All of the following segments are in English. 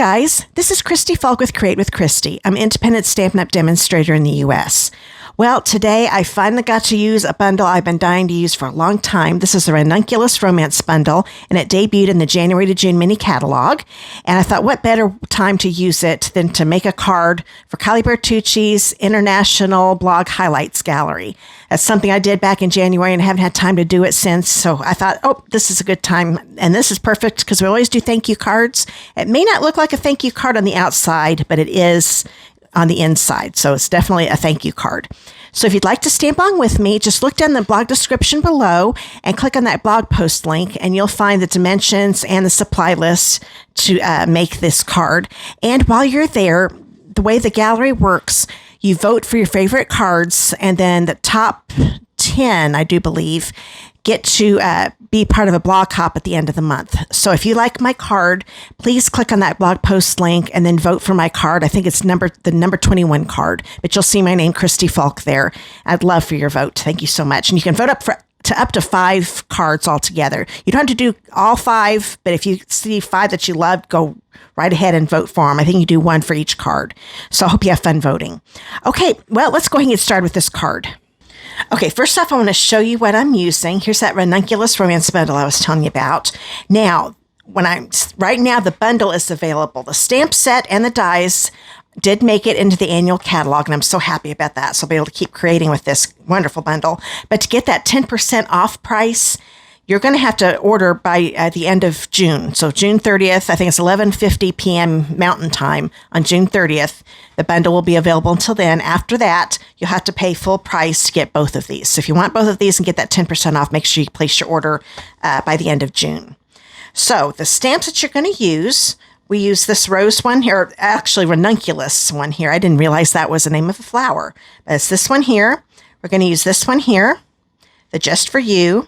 guys, this is Christy Fulk with Create with Christy. I'm an independent Stampin' Up! Demonstrator in the U.S. Well, today I finally got to use a bundle I've been dying to use for a long time. This is the Ranunculus Romance Bundle, and it debuted in the January to June mini catalog. And I thought, what better time to use it than to make a card for Kylie Bertucci's International Blog Highlights Gallery. That's something I did back in January and haven't had time to do it since. So I thought, oh, this is a good time. And this is perfect because we always do thank you cards. It may not look like a thank you card on the outside, but it is on the inside. So it's definitely a thank you card. So if you'd like to stamp on with me, just look down the blog description below and click on that blog post link, and you'll find the dimensions and the supply list to make this card. And while you're there, the way the gallery works, you vote for your favorite cards, and then the top 10, I do believe, get to be part of a blog hop at the end of the month. So if you like my card, please click on that blog post link and then vote for my card. I think it's the number 21 card, but you'll see my name, Christy Fulk, there. I'd love for your vote. Thank you so much. And you can vote up to 5 cards altogether. You don't have to do all 5, but if you see 5 that you love, go right ahead and vote for them. I think you do 1 for each card. So I hope you have fun voting. Okay, well, let's go ahead and get started with this card. Okay, first off, I want to show you what I'm using. Here's that Ranunculus Romance Bundle I was telling you about. Now, right now, the bundle is available. The stamp set and the dies did make it into the annual catalog, and I'm so happy about that. So I'll be able to keep creating with this wonderful bundle. But to get that 10% off price, you're going to have to order by the end of June. So June 30th, I think it's 11:50 p.m. Mountain Time on June 30th. The bundle will be available until then. After that, you'll have to pay full price to get both of these. So if you want both of these and get that 10% off, make sure you place your order by the end of June. So the stamps that you're going to use, we use this rose one here, actually ranunculus one here. I didn't realize that was the name of a flower. But it's this one here. We're going to use this one here, the Just For You,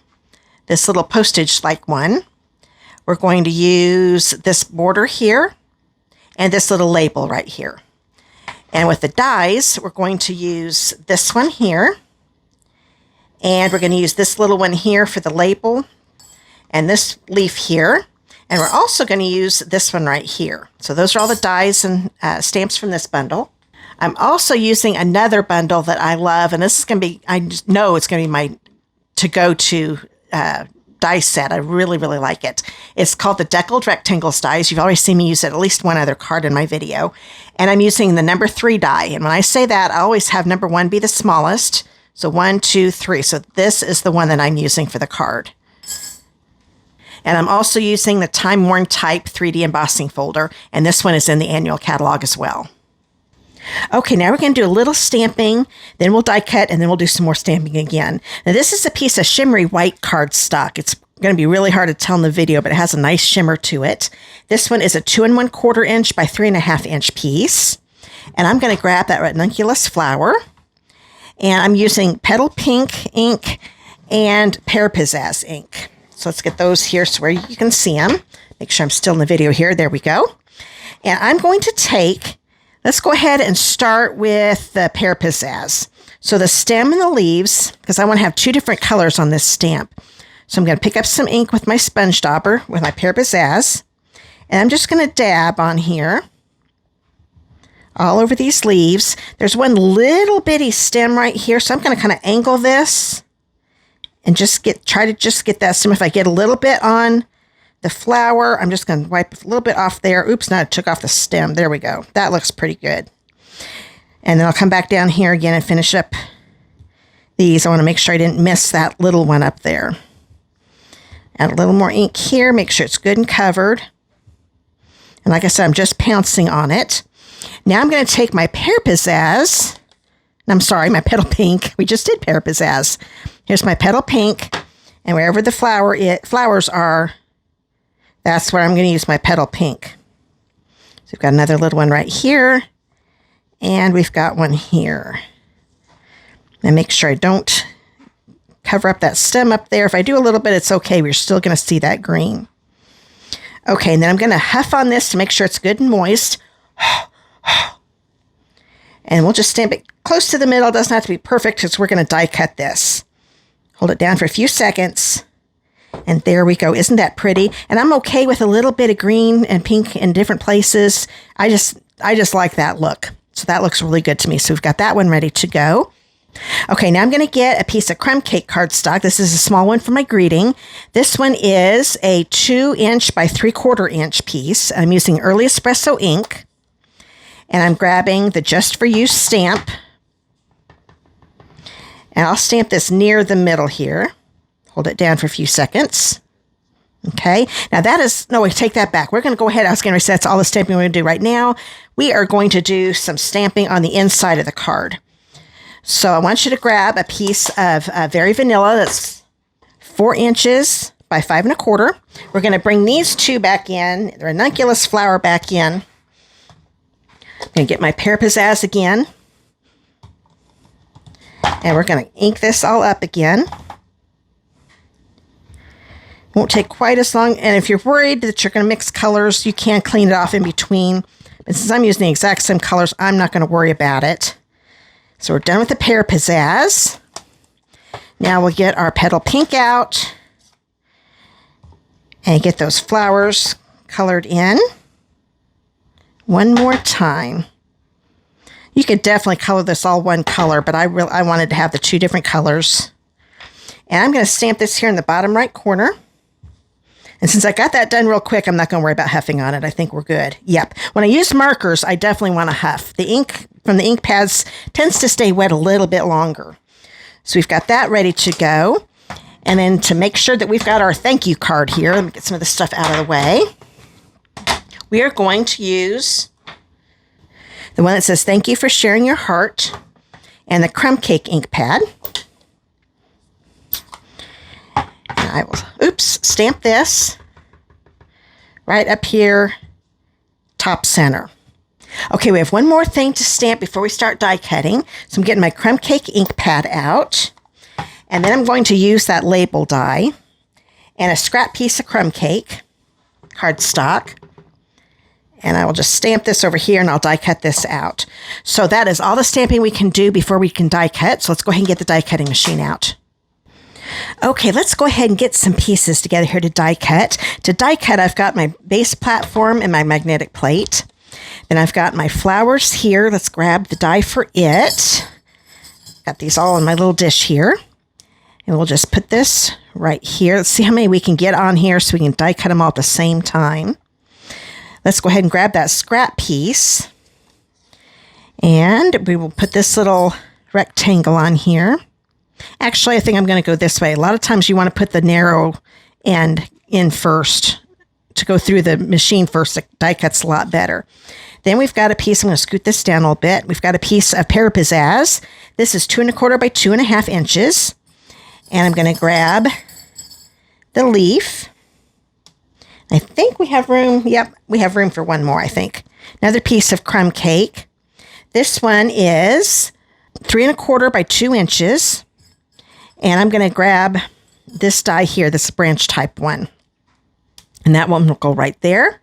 this little postage-like one. We're going to use this border here and this little label right here. And with the dies, we're going to use this one here. And we're going to use this little one here for the label and this leaf here. And we're also going to use this one right here. So those are all the dies and stamps from this bundle. I'm also using another bundle that I love, and this is going to be, I just know it's going to be my to-go-to die set. I really, really like it. It's called the Deckled Rectangles dies. You've already seen me use it at least one other card in my video. And I'm using the number 3 die. And when I say that, I always have number 1 be the smallest. So 1, 2, 3. So this is the one that I'm using for the card. And I'm also using the Time Worn Type 3D embossing folder. And this one is in the annual catalog as well. Okay, now we're going to do a little stamping, then we'll die cut, and then we'll do some more stamping again. Now this is a piece of shimmery white cardstock. It's going to be really hard to tell in the video, but it has a nice shimmer to it. This one is a 2 1/4 inch by 3 1/2 inch piece. And I'm going to grab that ranunculus flower, and I'm using Petal Pink ink and Pear Pizzazz ink. So let's get those here so where you can see them. Make sure I'm still in the video here. There we go. And I'm going to take... Let's go ahead and start with the Pear Pizzazz. So the stem and the leaves, because I want to have 2 different colors on this stamp. So I'm going to pick up some ink with my sponge dauber with my Pear Pizzazz. And I'm just going to dab on here all over these leaves. There's one little bitty stem right here. So I'm going to kind of angle this and try to get that stem. If I get a little bit on the flower, I'm just going to wipe a little bit off there. Oops, now I took off the stem. There we go. That looks pretty good. And then I'll come back down here again and finish up these. I want to make sure I didn't miss that little one up there. Add a little more ink here. Make sure it's good and covered. And like I said, I'm just pouncing on it. Now I'm going to take my Pear Pizzazz. I'm sorry, my Petal Pink. We just did Pear Pizzazz. Here's my Petal Pink. And wherever the flowers are, that's where I'm going to use my Petal Pink. So we've got another little one right here. And we've got one here. And make sure I don't cover up that stem up there. If I do a little bit, it's okay. We're still going to see that green. Okay, and then I'm going to huff on this to make sure it's good and moist. And we'll just stamp it close to the middle. It doesn't have to be perfect because we're going to die cut this. Hold it down for a few seconds. And there we go. Isn't that pretty? And I'm okay with a little bit of green and pink in different places. I just like that look. So that looks really good to me. So we've got that one ready to go. Okay, now I'm going to get a piece of crumb cake cardstock. This is a small one for my greeting. This one is a 2" by 3/4 inch piece. I'm using Early Espresso ink. And I'm grabbing the Just For You stamp. And I'll stamp this near the middle here. Hold it down for a few seconds. Okay, now take that back. We're going to go ahead. I was going to say that's all the stamping we're going to do right now. We are going to do some stamping on the inside of the card. So I want you to grab a piece of Very Vanilla that's 4" by 5 1/4. We're going to bring these two back in, the ranunculus flower back in. I'm going to get my pear pizzazz again. And we're going to ink this all up again. Won't take quite as long. And if you're worried that you're going to mix colors, you can clean it off in between. But since I'm using the exact same colors, I'm not going to worry about it. So we're done with the pear pizzazz. Now we'll get our petal pink out and get those flowers colored in one more time. You could definitely color this all one color, but I wanted to have the two different colors. And I'm going to stamp this here in the bottom right corner. And since I got that done real quick, I'm not going to worry about huffing on it. I think we're good. Yep. When I use markers, I definitely want to huff. The ink from the ink pads tends to stay wet a little bit longer. So we've got that ready to go. And then to make sure that we've got our thank you card here, let me get some of this stuff out of the way. We are going to use the one that says, "Thank you for sharing your heart," and the crumb cake ink pad. And I will, stamp this right up here, top center. Okay, we have one more thing to stamp before we start die cutting. So I'm getting my crumb cake ink pad out. And then I'm going to use that label die and a scrap piece of crumb cake cardstock. And I will just stamp this over here and I'll die cut this out. So that is all the stamping we can do before we can die cut. So let's go ahead and get the die cutting machine out. Okay, let's go ahead and get some pieces together here to die cut. To die cut, I've got my base platform and my magnetic plate. Then I've got my flowers here. Let's grab the die for it. Got these all in my little dish here. And we'll just put this right here. Let's see how many we can get on here so we can die cut them all at the same time. Let's go ahead and grab that scrap piece. And we will put this little rectangle on here. Actually, I think I'm going to go this way. A lot of times you want to put the narrow end in first to go through the machine first. The die cut's a lot better. Then we've got a piece. I'm going to scoot this down a little bit. We've got a piece of pear pizzazz. This is 2 1/4 by 2 1/2 inches. And I'm going to grab the leaf. I think we have room. Yep, we have room for one more, I think. Another piece of crumb cake. This one is 3 1/4 by 2 inches. And I'm going to grab this die here, this branch type one. And that one will go right there.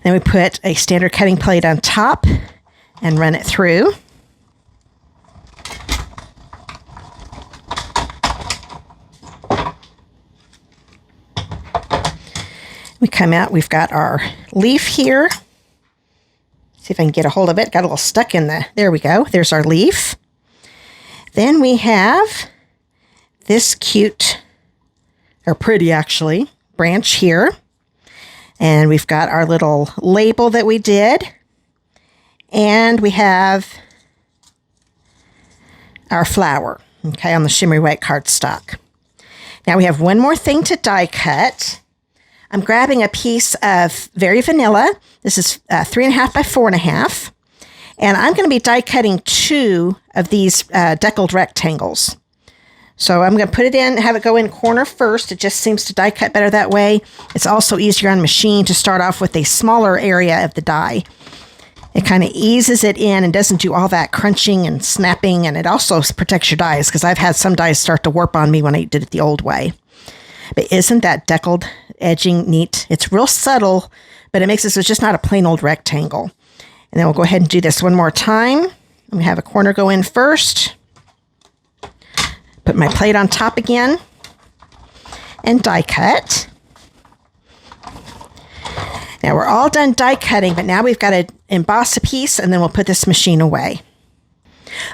Then we put a standard cutting plate on top and run it through. We come out, we've got our leaf here. See if I can get a hold of it. Got a little stuck in there we go. There's our leaf. Then we have this cute, or pretty actually, branch here. And we've got our little label that we did. And we have our flower, okay, on the shimmery white cardstock. Now we have one more thing to die cut. I'm grabbing a piece of Very Vanilla. This is 3 1/2 by 4 1/2. And I'm going to be die cutting 2 of these deckled rectangles. So I'm going to put it in, have it go in corner first. It just seems to die cut better that way. It's also easier on machine to start off with a smaller area of the die. It kind of eases it in and doesn't do all that crunching and snapping. And it also protects your dies, because I've had some dies start to warp on me when I did it the old way. But isn't that deckled edging neat? It's real subtle, but it makes it so it's just not a plain old rectangle. And then we'll go ahead and do this one more time. We have a corner go in first. Put my plate on top again. and die cut. Now we're all done die cutting, but now we've got to emboss a piece, and then we'll put this machine away.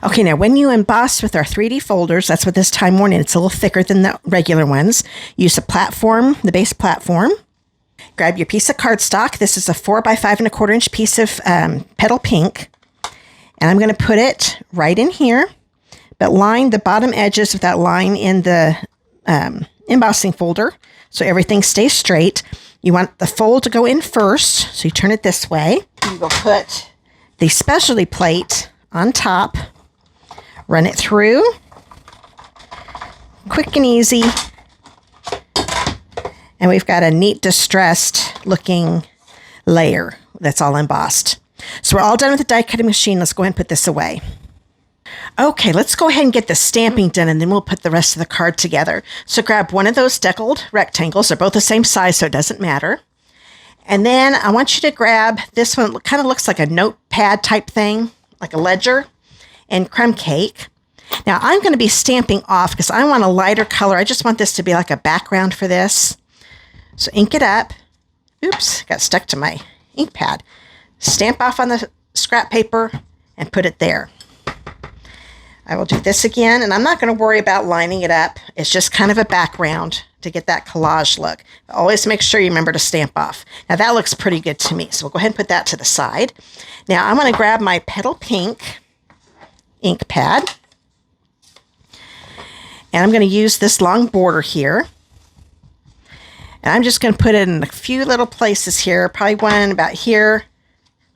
Okay, now when you emboss with our 3D folders, that's what this Time Worn, and it's a little thicker than the regular ones. Use the platform, the base platform. Grab your piece of cardstock. This is a 4 by 5 1/4 inch piece of petal pink. And I'm going to put it right in here, but line the bottom edges with that line in the embossing folder so everything stays straight. You want the fold to go in first, so you turn it this way. You will put the specialty plate on top, run it through, quick and easy, and we've got a neat distressed looking layer that's all embossed. So we're all done with the die cutting machine. Let's go ahead and put this away. Okay, let's go ahead and get the stamping done, and then we'll put the rest of the card together. So grab one of those deckled rectangles. They're both the same size, so it doesn't matter. And then I want you to grab this one. It kind of looks like a notepad type thing, like a ledger, and crumb cake. Now I'm going to be stamping off because I want a lighter color. I just want this to be like a background for this. So ink it up. Oops, got stuck to my ink pad. Stamp off on the scrap paper and put it there. I will do this again, and I'm not going to worry about lining it up. It's just kind of a background to get that collage look. Always make sure you remember to stamp off. Now that looks pretty good to me, so we'll go ahead and put that to the side. Now I'm going to grab my petal pink ink pad, and I'm going to use this long border here. And I'm just going to put it in a few little places here, probably one about here.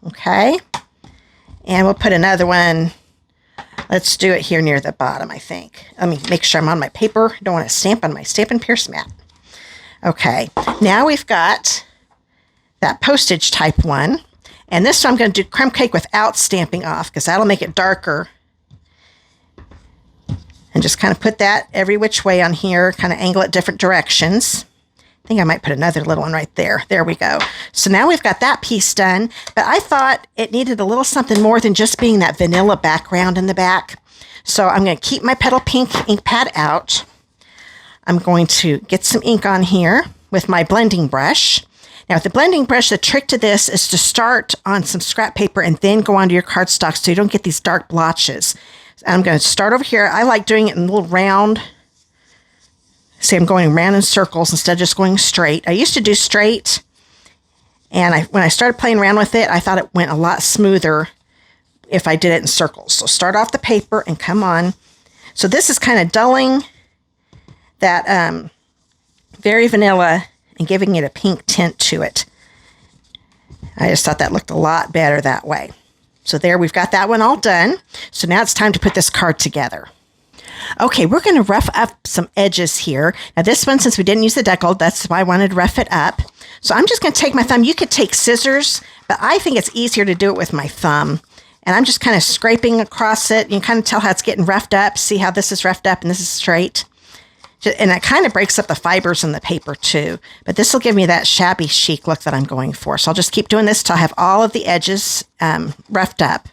Okay. And we'll put another one. Let's do it here near the bottom, I think. Let me make sure I'm on my paper. Don't want to stamp on my Stamp and Pierce mat. Okay. Now we've got that postage type one. And this one I'm going to do crumb cake without stamping off because that'll make it darker. And just kind of put that every which way on here, kind of angle it different directions. I think I might put another little one right there. There we go. So now we've got that piece done, but I thought it needed a little something more than just being that vanilla background in the back. So I'm going to keep my petal pink ink pad out. I'm going to get some ink on here with my blending brush. Now with the blending brush, the trick to this is to start on some scrap paper and then go onto your cardstock so you don't get these dark blotches. I'm going to start over here. I like doing it in a little round. See, I'm going round in circles instead of just going straight. I used to do straight, and when I started playing around with it, I thought it went a lot smoother if I did it in circles. So start off the paper and come on. So this is kind of dulling that very vanilla and giving it a pink tint to it. I just thought that looked a lot better that way. So there, we've got that one all done. So now it's time to put this card together. Okay, we're going to rough up some edges here. Now this one, since we didn't use the decal, that's why I wanted to rough it up. So I'm just going to take my thumb. You could take scissors, but I think it's easier to do it with my thumb. And I'm just kind of scraping across it. You can kind of tell how it's getting roughed up. See how this is roughed up and this is straight. And it kind of breaks up the fibers in the paper too. But this will give me that shabby chic look that I'm going for. So I'll just keep doing this till I have all of the edges roughed up.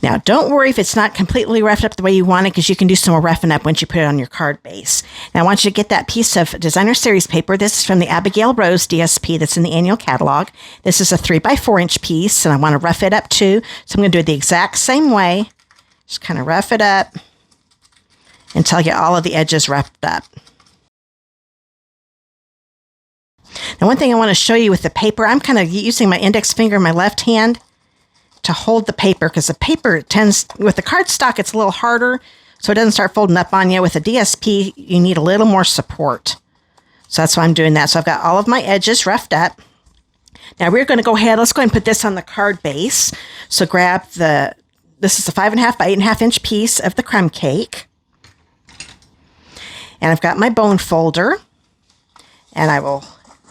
Now, don't worry if it's not completely roughed up the way you want it, because you can do some more roughing up once you put it on your card base. Now, I want you to get that piece of designer series paper. This is from the Abigail Rose DSP that's in the annual catalog. This is a 3 by 4 inch piece, and I want to rough it up too. So I'm going to do it the exact same way. Just kind of rough it up until I get all of the edges roughed up. Now, one thing I want to show you with the paper, I'm kind of using my index finger in my left hand to hold the paper, because the paper tends, with the cardstock, it's a little harder, so it doesn't start folding up on you. With a DSP, you need a little more support. So that's why I'm doing that. So I've got all of my edges roughed up. Now we're going to go ahead, let's go ahead and put this on the card base. So grab this is a 5.5 by 8.5 inch piece of the crumb cake. And I've got my bone folder. And I will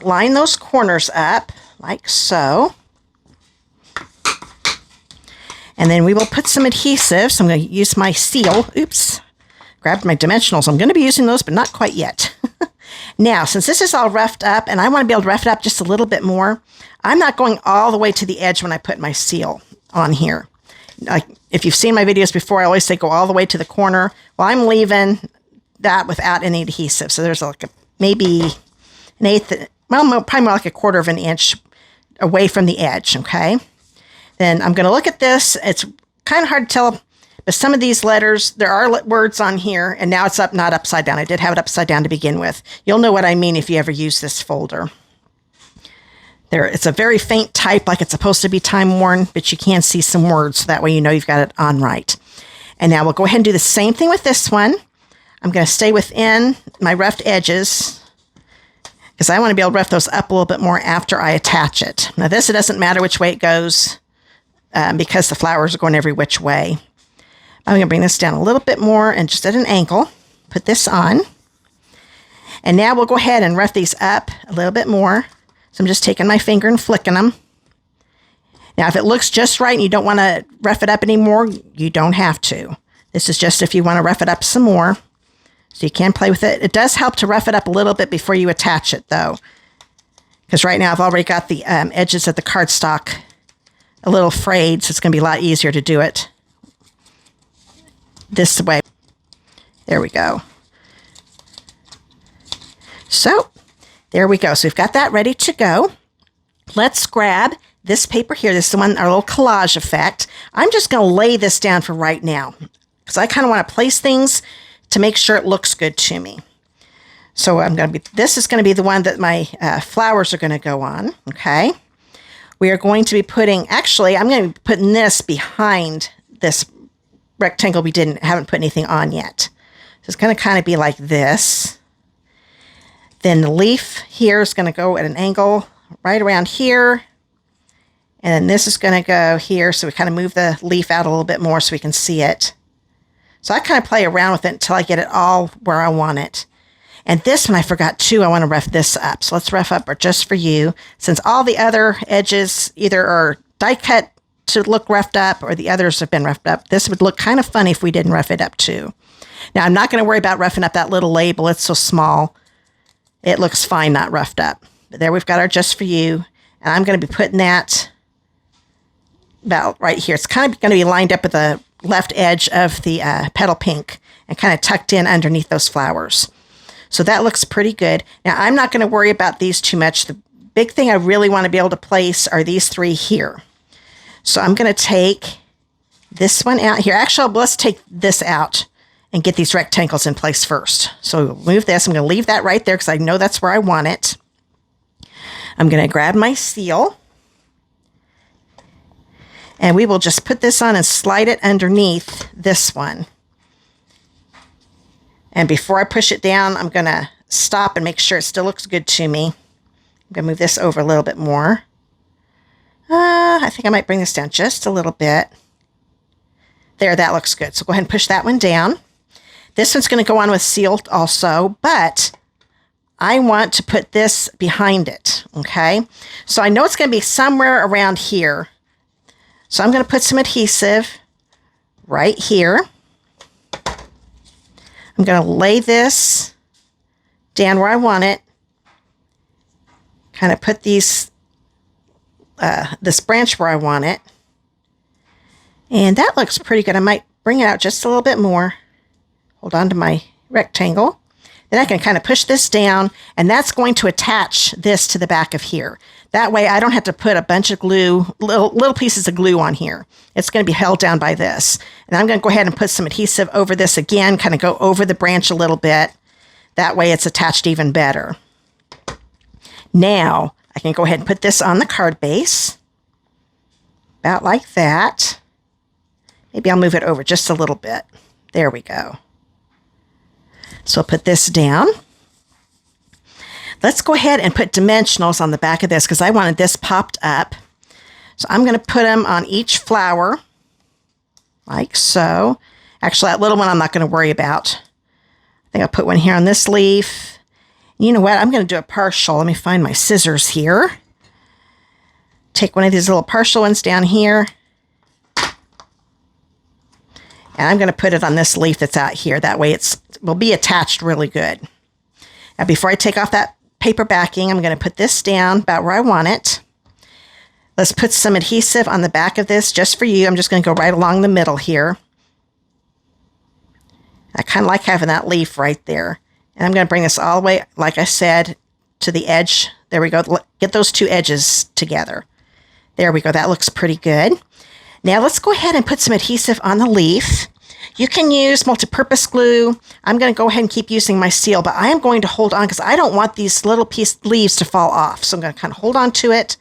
line those corners up like so. And then we will put some adhesive. So I'm going to use my seal. Oops. Grabbed my dimensionals. I'm going to be using those, but not quite yet. Now, since this is all roughed up, and I want to be able to rough it up just a little bit more, I'm not going all the way to the edge when I put my seal on here. Like if you've seen my videos before, I always say go all the way to the corner. Well, I'm leaving that without any adhesive. So there's like maybe an eighth, well, probably more like a quarter of an inch away from the edge, okay? Then I'm going to look at this. It's kind of hard to tell, but some of these letters, there are words on here, and now it's up, not upside down. I did have it upside down to begin with. You'll know what I mean if you ever use this folder. There, it's a very faint type, like it's supposed to be time-worn, but you can see some words, so that way you know you've got it on right. And now we'll go ahead and do the same thing with this one. I'm going to stay within my roughed edges, because I want to be able to rough those up a little bit more after I attach it. Now this, it doesn't matter which way it goes, because the flowers are going every which way. I'm going to bring this down a little bit more and just at an angle, put this on. And now we'll go ahead and rough these up a little bit more. So I'm just taking my finger and flicking them. Now, if it looks just right and you don't want to rough it up anymore, you don't have to. This is just if you want to rough it up some more. So you can play with it. It does help to rough it up a little bit before you attach it, though. Because right now I've already got the edges of the cardstock a little frayed, so it's going to be a lot easier to do it this way. There we go. So there we go. So we've got that ready to go. Let's grab this paper here. This is the one, our little collage effect. I'm just going to lay this down for right now because I kind of want to place things to make sure it looks good to me. So this is going to be the one that my flowers are going to go on. Okay. We are going to be putting, actually, I'm going to be putting this behind this rectangle we haven't put anything on yet. So it's going to kind of be like this. Then the leaf here is going to go at an angle right around here. And then this is going to go here. So we kind of move the leaf out a little bit more so we can see it. So I kind of play around with it until I get it all where I want it. And this one I forgot too. I want to rough this up. So let's rough up just for you. Since all the other edges either are die cut to look roughed up or the others have been roughed up, this would look kind of funny if we didn't rough it up too. Now I'm not going to worry about roughing up that little label. It's so small. It looks fine not roughed up. But there we've got our just for you. And I'm going to be putting that about right here. It's kind of going to be lined up with the left edge of the petal pink and kind of tucked in underneath those flowers. So that looks pretty good. Now, I'm not going to worry about these too much. The big thing I really want to be able to place are these three here. So I'm going to take this one out here. Actually, let's take this out and get these rectangles in place first. So we'll move this. I'm going to leave that right there because I know that's where I want it. I'm going to grab my seal. And we will just put this on and slide it underneath this one. And before I push it down, I'm going to stop and make sure it still looks good to me. I'm going to move this over a little bit more. I think I might bring this down just a little bit. There, that looks good. So go ahead and push that one down. This one's going to go on with seal also, but I want to put this behind it, okay? So I know it's going to be somewhere around here. So I'm going to put some adhesive right here. I'm going to lay this down where I want it. Kind of put this branch where I want it. And that looks pretty good. I might bring it out just a little bit more. Hold on to my rectangle. Then I can kind of push this down, and that's going to attach this to the back of here. That way I don't have to put a bunch of glue, little pieces of glue on here. It's going to be held down by this. And I'm going to go ahead and put some adhesive over this again, kind of go over the branch a little bit. That way it's attached even better. Now I can go ahead and put this on the card base. About like that. Maybe I'll move it over just a little bit. There we go. So I'll put this down. Let's go ahead and put dimensionals on the back of this because I wanted this popped up. So I'm going to put them on each flower like so. Actually, that little one I'm not going to worry about. I think I'll put one here on this leaf. You know what? I'm going to do a partial. Let me find my scissors here. Take one of these little partial ones down here. And I'm going to put it on this leaf that's out here. That way it will be attached really good. Now, before I take off that paper backing, I'm going to put this down about where I want it. Let's put some adhesive on the back of this just for you. I'm just going to go right along the middle here. I kind of like having that leaf right there. And I'm going to bring this all the way, like I said, to the edge. There we go. Get those two edges together. There we go. That looks pretty good. Now let's go ahead and put some adhesive on the leaf. You can use multi-purpose glue. I'm going to go ahead and keep using my seal, but I am going to hold on because I don't want these little leaves to fall off. So I'm going to kind of hold on to it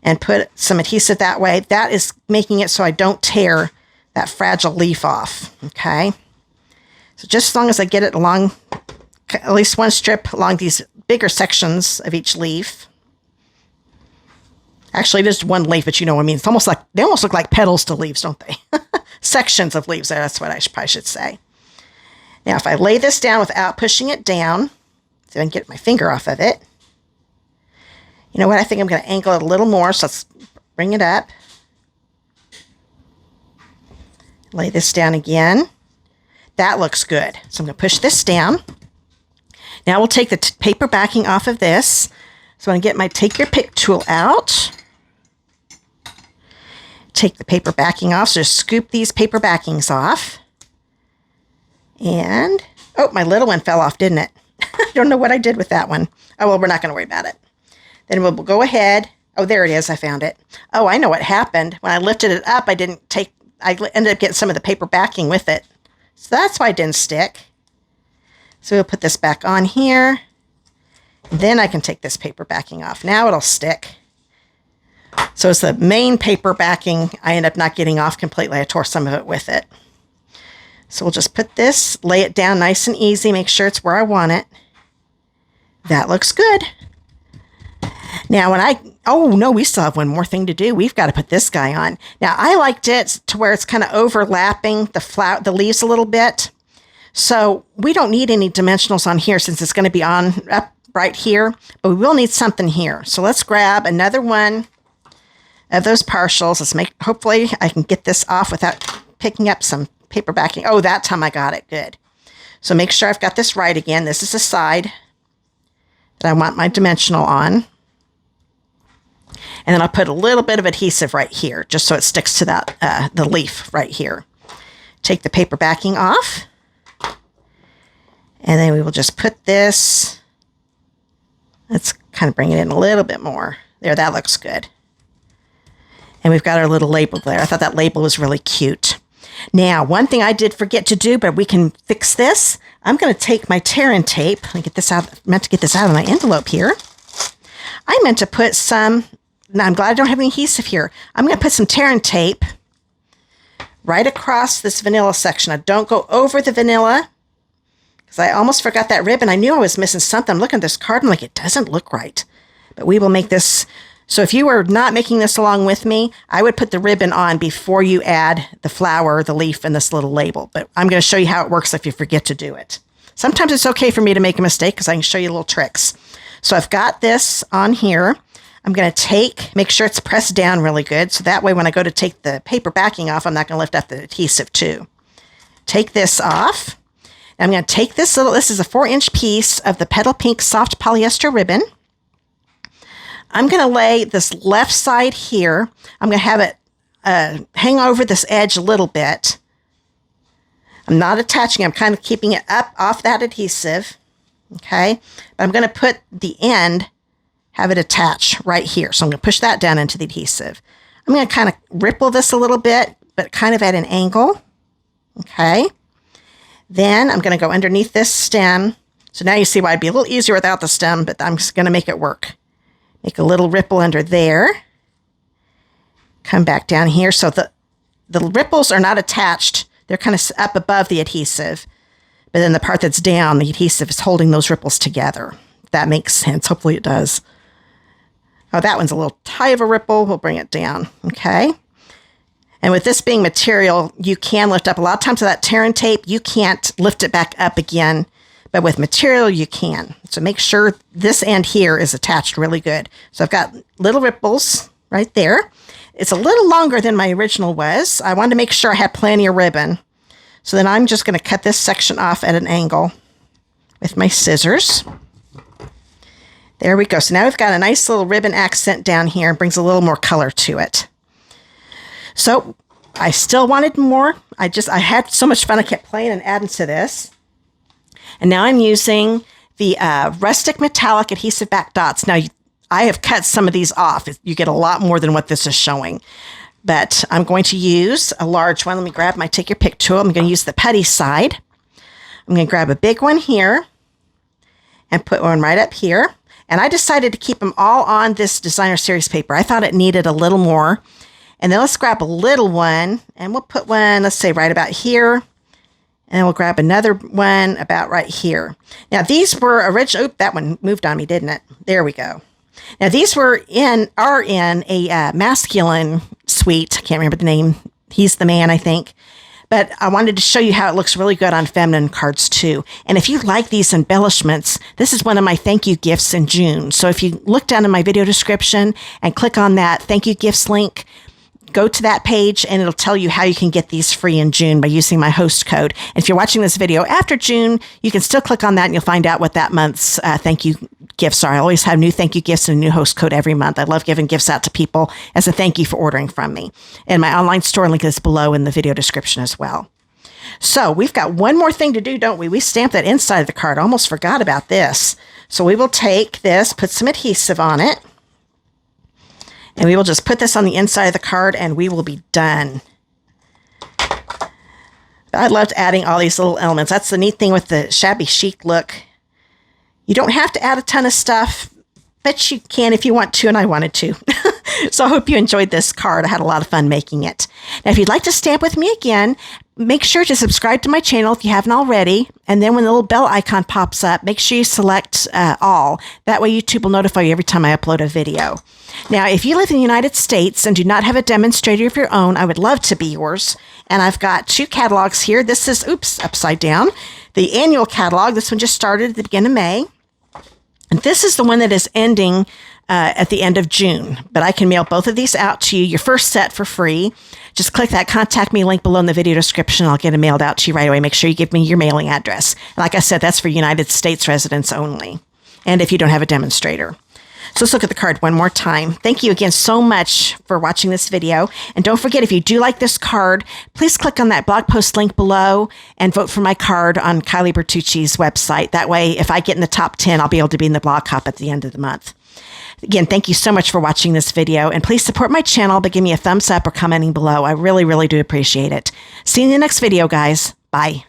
and put some adhesive that way. That is making it so I don't tear that fragile leaf off, okay? So just as long as I get it along, at least one strip along these bigger sections of each leaf. Actually, it is one leaf, but you know what I mean. It's almost like, they almost look like petals to leaves, don't they? Sections of leaves, that's what I probably should say. Now, if I lay this down without pushing it down, so I can get my finger off of it, you know what? I think I'm going to angle it a little more. So let's bring it up. Lay this down again. That looks good. So I'm going to push this down. Now we'll take the paper backing off of this. So I'm going to get my Take Your Pick tool out. Take the paper backing off. So just scoop these paper backings off. And, oh, my little one fell off, didn't it? I don't know what I did with that one. Oh, well, we're not going to worry about it. Then we'll go ahead. Oh, there it is. I found it. Oh, I know what happened. When I lifted it up, I ended up getting some of the paper backing with it. So that's why it didn't stick. So we'll put this back on here. Then I can take this paper backing off. Now it'll stick. So it's the main paper backing I end up not getting off completely. I tore some of it with it. So we'll just put this, lay it down nice and easy, make sure it's where I want it. That looks good. Now oh no, we still have one more thing to do. We've got to put this guy on. Now I liked it to where it's kind of overlapping the leaves a little bit. So we don't need any dimensionals on here since it's going to be on up right here, but we will need something here. So let's grab another one of those partials. Hopefully I can get this off without picking up some paper backing. Oh, that time I got it. Good. So make sure I've got this right again. This is the side that I want my dimensional on. And then I'll put a little bit of adhesive right here, just so it sticks to that the leaf right here. Take the paper backing off. And then we will just put this. Let's kind of bring it in a little bit more. There, that looks good. And we've got our little label there. I thought that label was really cute. Now, one thing I did forget to do, but we can fix this. I'm going to take my tear and tape. Let me get this out. I meant to get this out of my envelope here. I meant to put some. Now, I'm glad I don't have any adhesive here. I'm going to put some tear and tape right across this vanilla section. I don't go over the vanilla because I almost forgot that ribbon. I knew I was missing something. I'm looking at this card and like, it doesn't look right. But we will make this. So if you were not making this along with me, I would put the ribbon on before you add the flower, the leaf, and this little label. But I'm going to show you how it works if you forget to do it. Sometimes it's okay for me to make a mistake because I can show you little tricks. So I've got this on here. I'm going to make sure it's pressed down really good. So that way when I go to take the paper backing off, I'm not going to lift up the adhesive too. Take this off. I'm going to take this is a 4-inch piece of the Petal Pink soft polyester ribbon. I'm going to lay this left side here. I'm going to have it hang over this edge a little bit. I'm not attaching. I'm kind of keeping it up off that adhesive. Okay. But I'm going to put the end, have it attach right here. So I'm going to push that down into the adhesive. I'm going to kind of ripple this a little bit, but kind of at an angle. Okay. Then I'm going to go underneath this stem. So now you see why it'd be a little easier without the stem, but I'm just going to make it work. Make a little ripple under there. Come back down here. So the ripples are not attached. They're kind of up above the adhesive. But then the part that's down, the adhesive is holding those ripples together. That makes sense. Hopefully it does. Oh, that one's a little tight of a ripple. We'll bring it down. Okay. And with this being material, you can lift up. A lot of times with that tear and tape, you can't lift it back up again. But with material, you can. So make sure this end here is attached really good. So I've got little ripples right there. It's a little longer than my original was. I wanted to make sure I had plenty of ribbon. So then I'm just going to cut this section off at an angle with my scissors. There we go. So now we've got a nice little ribbon accent down here and brings a little more color to it. So I still wanted more. I had so much fun. I kept playing and adding to this. And now I'm using the Rustic Metallic Adhesive-Backed dots. Now, I have cut some of these off. You get a lot more than what this is showing. But I'm going to use a large one. Let me grab my Take Your Pick tool. I'm going to use the putty side. I'm going to grab a big one here and put one right up here. And I decided to keep them all on this designer series paper. I thought it needed a little more. And then let's grab a little one, and we'll put one, let's say, right about here. And we'll grab another one about right here. Now, these were original. Oop, that one moved on me, didn't it? There we go. Now, these are in a masculine suite. I can't remember the name. He's the man, I think. But I wanted to show you how it looks really good on feminine cards too. And if you like these embellishments, this is one of my thank you gifts in June. So if you look down in my video description and click on that thank you gifts link, go to that page and it'll tell you how you can get these free in June by using my host code. And if you're watching this video after June, you can still click on that and you'll find out what that month's thank you gifts are. I always have new thank you gifts and a new host code every month. I love giving gifts out to people as a thank you for ordering from me. And my online store link is below in the video description as well. So we've got one more thing to do, don't we? We stamped that inside of the card. I almost forgot about this. So we will take this, put some adhesive on it, and we will just put this on the inside of the card and we will be done. I loved adding all these little elements. That's the neat thing with the shabby chic look. You don't have to add a ton of stuff, but you can if you want to, and I wanted to. So I hope you enjoyed this card. I had a lot of fun making it. Now, if you'd like to stamp with me again, make sure to subscribe to my channel if you haven't already. And then when the little bell icon pops up, make sure you select all. That way YouTube will notify you every time I upload a video. Now, if you live in the United States and do not have a demonstrator of your own, I would love to be yours. And I've got 2 catalogs here. This is, upside down. The annual catalog. This one just started at the beginning of May. And this is the one that is ending at the end of June. But I can mail both of these out to you, your first set for free. Just click that contact me link below in the video description. I'll get it mailed out to you right away. Make sure you give me your mailing address. And like I said, that's for United States residents only. And if you don't have a demonstrator. So let's look at the card one more time. Thank you again so much for watching this video. And don't forget, if you do like this card, please click on that blog post link below and vote for my card on Kylie Bertucci's website. That way, if I get in the top 10, I'll be able to be in the blog hop at the end of the month. Again, thank you so much for watching this video. And please support my channel by giving me a thumbs up or commenting below. I really, really do appreciate it. See you in the next video, guys. Bye.